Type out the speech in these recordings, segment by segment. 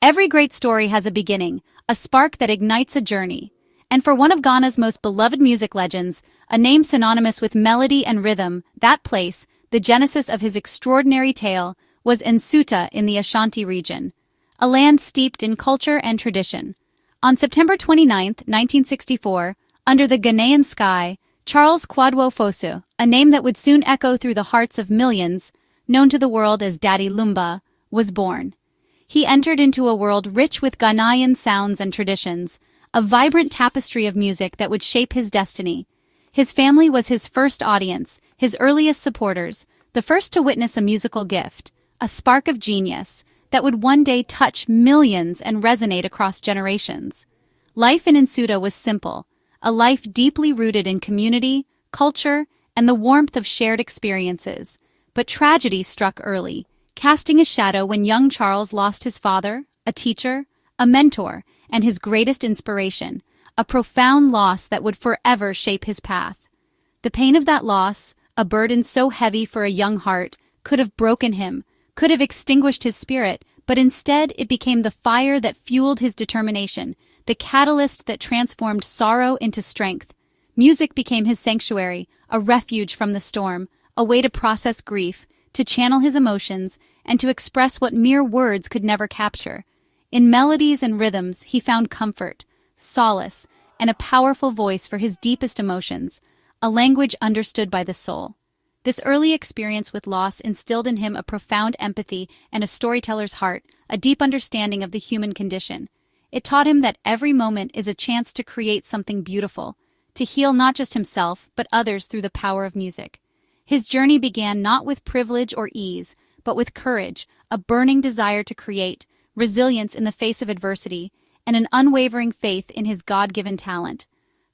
Every great story has a beginning, a spark that ignites a journey. And for one of Ghana's most beloved music legends, a name synonymous with melody and rhythm, that place, the genesis of his extraordinary tale, was Nsuta in the Ashanti Region, a land steeped in culture and tradition. On September 29, 1964, under the Ghanaian sky, Charles Kwadwo Fosuh, a name that would soon echo through the hearts of millions, known to the world as Daddy Lumba, was born. He entered into a world rich with Ghanaian sounds and traditions, a vibrant tapestry of music that would shape his destiny. His family was his first audience, his earliest supporters, the first to witness a musical gift, a spark of genius, that would one day touch millions and resonate across generations. Life in Nsuta was simple, a life deeply rooted in community, culture, and the warmth of shared experiences. But tragedy struck early, casting a shadow when young Charles lost his father, a teacher, a mentor, and his greatest inspiration, a profound loss that would forever shape his path. The pain of that loss, a burden so heavy for a young heart, could have broken him, could have extinguished his spirit, but instead it became the fire that fueled his determination, the catalyst that transformed sorrow into strength. Music became his sanctuary, a refuge from the storm, a way to process grief, to channel his emotions, and to express what mere words could never capture. In melodies and rhythms, he found comfort, solace, and a powerful voice for his deepest emotions, a language understood by the soul. This early experience with loss instilled in him a profound empathy and a storyteller's heart, a deep understanding of the human condition. It taught him that every moment is a chance to create something beautiful, to heal not just himself, but others through the power of music. His journey began not with privilege or ease, but with courage, a burning desire to create, resilience in the face of adversity, and an unwavering faith in his God-given talent.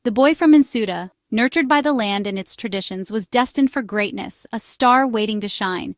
The boy from Nsuta, nurtured by the land and its traditions, was destined for greatness, a star waiting to shine.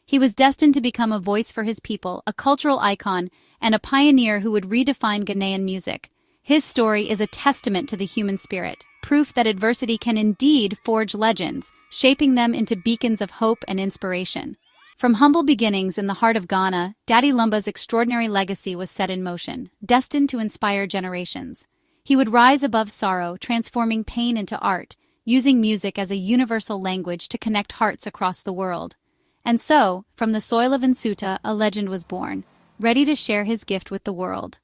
He was destined to become a voice for his people, a cultural icon, and a pioneer who would redefine Ghanaian music. His story is a testament to the human spirit, proof that adversity can indeed forge legends, shaping them into beacons of hope and inspiration. From humble beginnings in the heart of Ghana, Daddy Lumba's extraordinary legacy was set in motion, destined to inspire generations. He would rise above sorrow, transforming pain into art, using music as a universal language to connect hearts across the world. And so, from the soil of Nsuta, a legend was born, ready to share his gift with the world.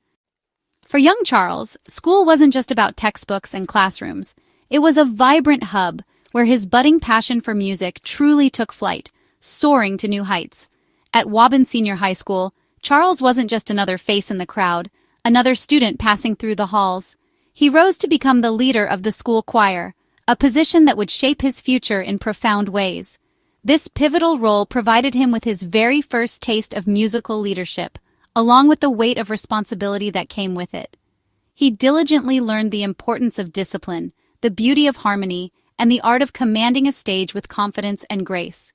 For young Charles, school wasn't just about textbooks and classrooms. It was a vibrant hub where his budding passion for music truly took flight, soaring to new heights. At Juaben Senior High School, Charles wasn't just another face in the crowd, another student passing through the halls. He rose to become the leader of the school choir, a position that would shape his future in profound ways. This pivotal role provided him with his very first taste of musical leadership, along with the weight of responsibility that came with it. He diligently learned the importance of discipline, the beauty of harmony, and the art of commanding a stage with confidence and grace.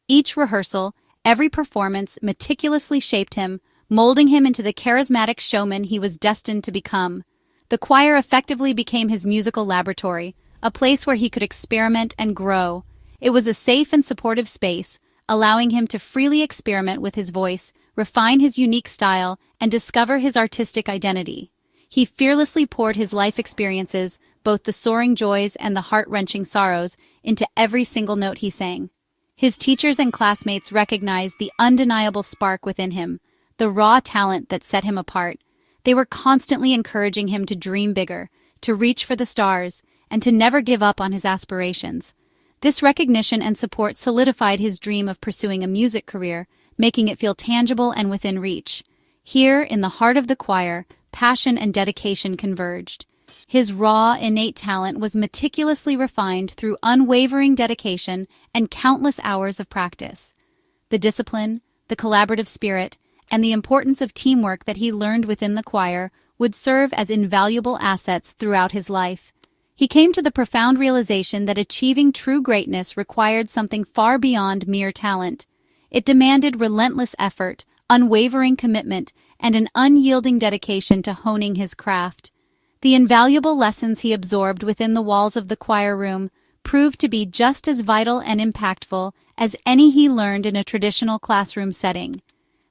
Each rehearsal, every performance meticulously shaped him, molding him into the charismatic showman he was destined to become. The choir effectively became his musical laboratory, a place where he could experiment and grow. It was a safe and supportive space, allowing him to freely experiment with his voice, refine his unique style, and discover his artistic identity. He fearlessly poured his life experiences, both the soaring joys and the heart-wrenching sorrows, into every single note he sang. His teachers and classmates recognized the undeniable spark within him, the raw talent that set him apart. They were constantly encouraging him to dream bigger, to reach for the stars, and to never give up on his aspirations. This recognition and support solidified his dream of pursuing a music career, making it feel tangible and within reach. Here, in the heart of the choir, passion and dedication converged. His raw, innate talent was meticulously refined through unwavering dedication and countless hours of practice. The discipline, the collaborative spirit, and the importance of teamwork that he learned within the choir would serve as invaluable assets throughout his life. He came to the profound realization that achieving true greatness required something far beyond mere talent. It demanded relentless effort, unwavering commitment, and an unyielding dedication to honing his craft. The invaluable lessons he absorbed within the walls of the choir room proved to be just as vital and impactful as any he learned in a traditional classroom setting.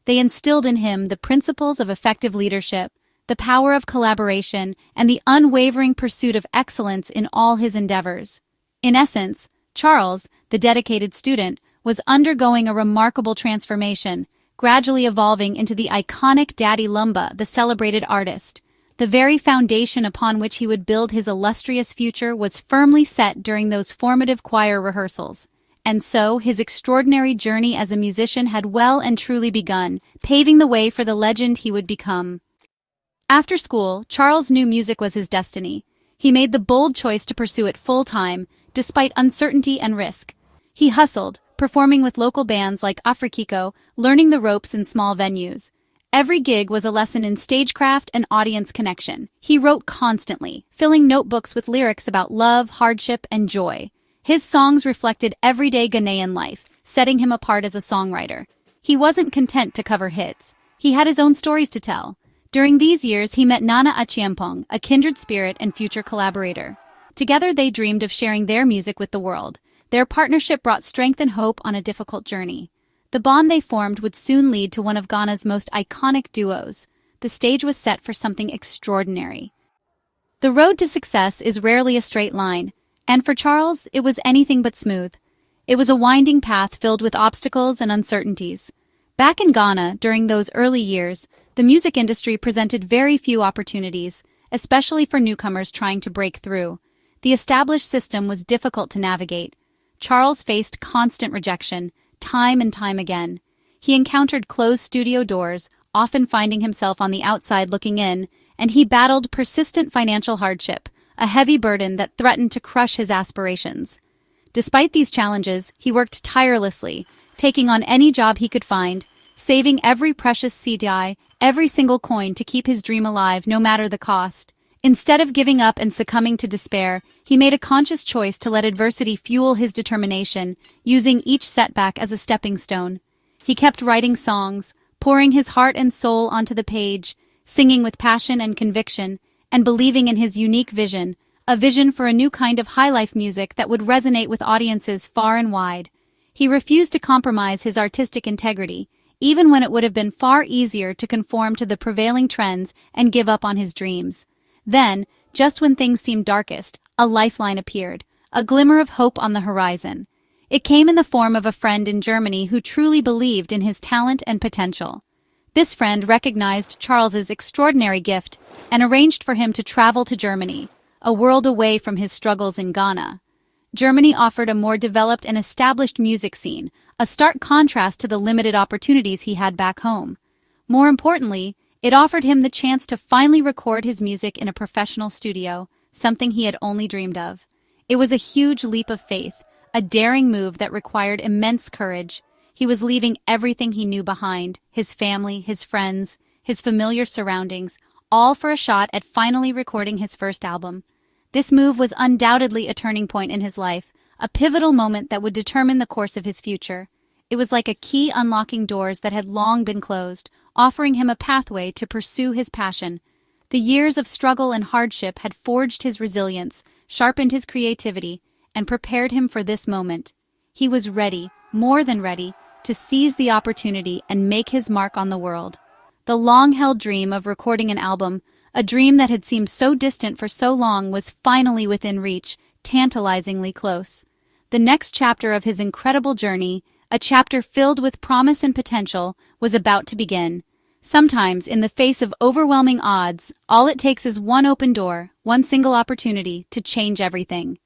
They instilled in him the principles of effective leadership, the power of collaboration, and the unwavering pursuit of excellence in all his endeavors. In essence, Charles, the dedicated student, was undergoing a remarkable transformation, gradually evolving into the iconic Daddy Lumba, the celebrated artist. The very foundation upon which he would build his illustrious future was firmly set during those formative choir rehearsals. And so, his extraordinary journey as a musician had well and truly begun, paving the way for the legend he would become. After school, Charles knew music was his destiny. He made the bold choice to pursue it full-time, despite uncertainty and risk. He hustled, performing with local bands like Afrikiko, learning the ropes in small venues. Every gig was a lesson in stagecraft and audience connection. He wrote constantly, filling notebooks with lyrics about love, hardship, and joy. His songs reflected everyday Ghanaian life, setting him apart as a songwriter. He wasn't content to cover hits. He had his own stories to tell. During these years, he met Nana Achiampong, a kindred spirit and future collaborator. Together, they dreamed of sharing their music with the world. Their partnership brought strength and hope on a difficult journey. The bond they formed would soon lead to one of Ghana's most iconic duos. The stage was set for something extraordinary. The road to success is rarely a straight line, and for Charles, it was anything but smooth. It was a winding path filled with obstacles and uncertainties. Back in Ghana, during those early years, the music industry presented very few opportunities, especially for newcomers trying to break through. The established system was difficult to navigate. Charles faced constant rejection, time and time again. He encountered closed studio doors, often finding himself on the outside looking in, and he battled persistent financial hardship, a heavy burden that threatened to crush his aspirations. Despite these challenges, he worked tirelessly, taking on any job he could find, saving every precious CDI, every single coin to keep his dream alive no matter the cost. Instead of giving up and succumbing to despair, he made a conscious choice to let adversity fuel his determination, using each setback as a stepping stone. He kept writing songs, pouring his heart and soul onto the page, singing with passion and conviction, and believing in his unique vision, a vision for a new kind of highlife music that would resonate with audiences far and wide. He refused to compromise his artistic integrity, even when it would have been far easier to conform to the prevailing trends and give up on his dreams. Then, just when things seemed darkest, a lifeline appeared, a glimmer of hope on the horizon. It came in the form of a friend in Germany who truly believed in his talent and potential. This friend recognized Charles's extraordinary gift and arranged for him to travel to Germany, a world away from his struggles in Ghana. Germany offered a more developed and established music scene, a stark contrast to the limited opportunities he had back home. More importantly, it offered him the chance to finally record his music in a professional studio, something he had only dreamed of. It was a huge leap of faith, a daring move that required immense courage. He was leaving everything he knew behind, his family, his friends, his familiar surroundings, all for a shot at finally recording his first album. This move was undoubtedly a turning point in his life, a pivotal moment that would determine the course of his future. It was like a key unlocking doors that had long been closed, offering him a pathway to pursue his passion. The years of struggle and hardship had forged his resilience, sharpened his creativity, and prepared him for this moment. He was ready, more than ready, to seize the opportunity and make his mark on the world. The long-held dream of recording an album, a dream that had seemed so distant for so long, was finally within reach, tantalizingly close. The next chapter of his incredible journey, a chapter filled with promise and potential, was about to begin. Sometimes, in the face of overwhelming odds, all it takes is one open door, one single opportunity to change everything.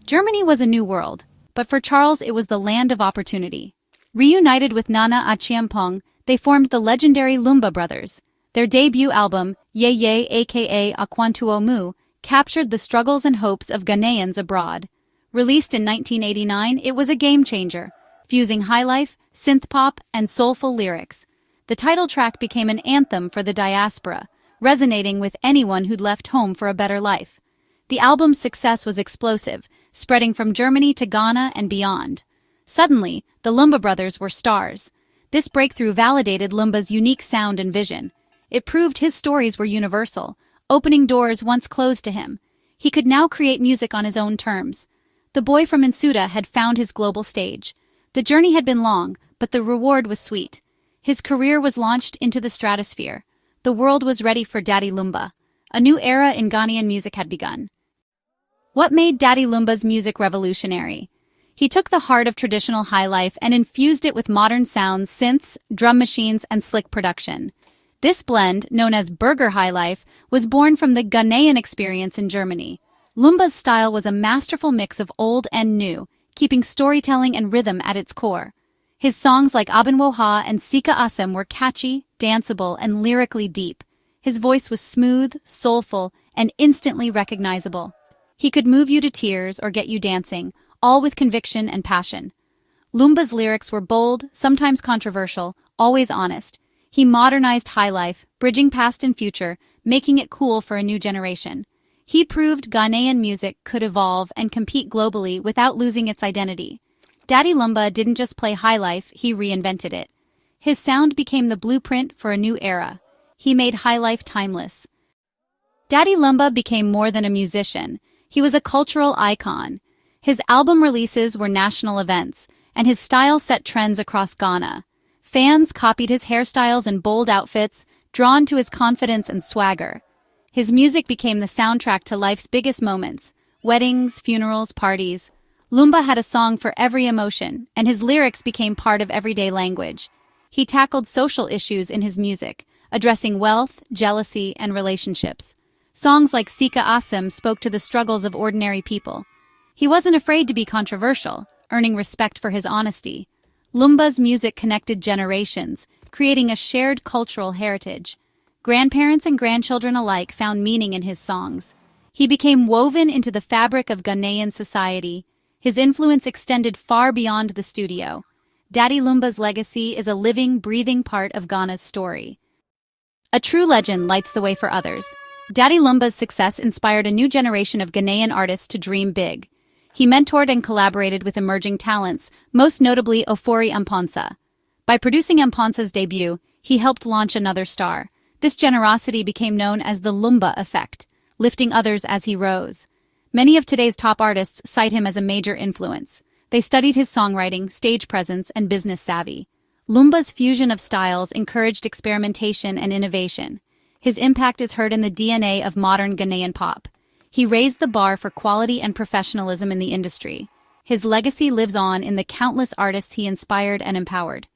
Germany was a new world, but for Charles it was the land of opportunity. Reunited with Nana Achiampong, they formed the legendary Lumba Brothers. Their debut album, Ye Ye aka Akwantuo Mu, captured the struggles and hopes of Ghanaians abroad. Released in 1989, it was a game-changer, fusing highlife, synth-pop, and soulful lyrics. The title track became an anthem for the diaspora, resonating with anyone who'd left home for a better life. The album's success was explosive, spreading from Germany to Ghana and beyond. Suddenly, the Lumba Brothers were stars. This breakthrough validated Lumba's unique sound and vision. It proved his stories were universal, opening doors once closed to him. He could now create music on his own terms. The boy from Nsuta had found his global stage. The journey had been long, but the reward was sweet. His career was launched into the stratosphere. The world was ready for Daddy Lumba. A new era in Ghanaian music had begun. What made Daddy Lumba's music revolutionary? He took the heart of traditional highlife and infused it with modern sounds, synths, drum machines, and slick production. This blend, known as Burger Highlife, was born from the Ghanaian experience in Germany. Lumba's style was a masterful mix of old and new, keeping storytelling and rhythm at its core. His songs like Abenwoha and Sika Asem were catchy, danceable, and lyrically deep. His voice was smooth, soulful, and instantly recognizable. He could move you to tears or get you dancing, all with conviction and passion. Lumba's lyrics were bold, sometimes controversial, always honest. He modernized highlife, bridging past and future, making it cool for a new generation. He proved Ghanaian music could evolve and compete globally without losing its identity. Daddy Lumba didn't just play highlife, he reinvented it. His sound became the blueprint for a new era. He made highlife timeless. Daddy Lumba became more than a musician. He was a cultural icon. His album releases were national events, and his style set trends across Ghana. Fans copied his hairstyles and bold outfits, drawn to his confidence and swagger. His music became the soundtrack to life's biggest moments: weddings, funerals, parties. Lumba had a song for every emotion, and his lyrics became part of everyday language. He tackled social issues in his music, addressing wealth, jealousy, and relationships. Songs like Sika Asem spoke to the struggles of ordinary people. He wasn't afraid to be controversial, earning respect for his honesty. Lumba's music connected generations, creating a shared cultural heritage. Grandparents and grandchildren alike found meaning in his songs. He became woven into the fabric of Ghanaian society. His influence extended far beyond the studio. Daddy Lumba's legacy is a living, breathing part of Ghana's story. A true legend lights the way for others. Daddy Lumba's success inspired a new generation of Ghanaian artists to dream big. He mentored and collaborated with emerging talents, most notably Ofori Amponsa. By producing Amponsa's debut, he helped launch another star. This generosity became known as the Lumba effect, lifting others as he rose. Many of today's top artists cite him as a major influence. They studied his songwriting, stage presence, and business savvy. Lumba's fusion of styles encouraged experimentation and innovation. His impact is heard in the DNA of modern Ghanaian pop. He raised the bar for quality and professionalism in the industry. His legacy lives on in the countless artists he inspired and empowered.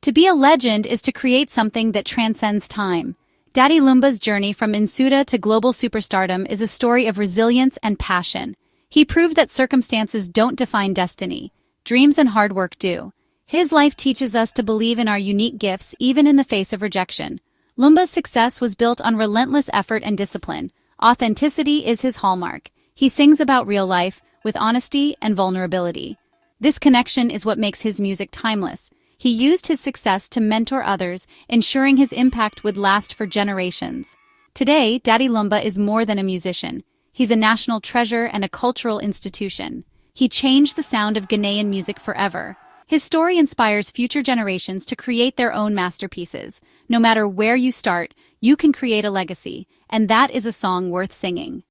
To be a legend is to create something that transcends time. Daddy Lumba's journey from Nsuta to global superstardom is a story of resilience and passion. He proved that circumstances don't define destiny. Dreams and hard work do. His life teaches us to believe in our unique gifts even in the face of rejection. Lumba's success was built on relentless effort and discipline. Authenticity is his hallmark. He sings about real life with honesty and vulnerability. This connection is what makes his music timeless. He used his success to mentor others, ensuring his impact would last for generations. Today, Daddy Lumba is more than a musician. He's a national treasure and a cultural institution. He changed the sound of Ghanaian music forever. His story inspires future generations to create their own masterpieces. No matter where you start, you can create a legacy, and that is a song worth singing.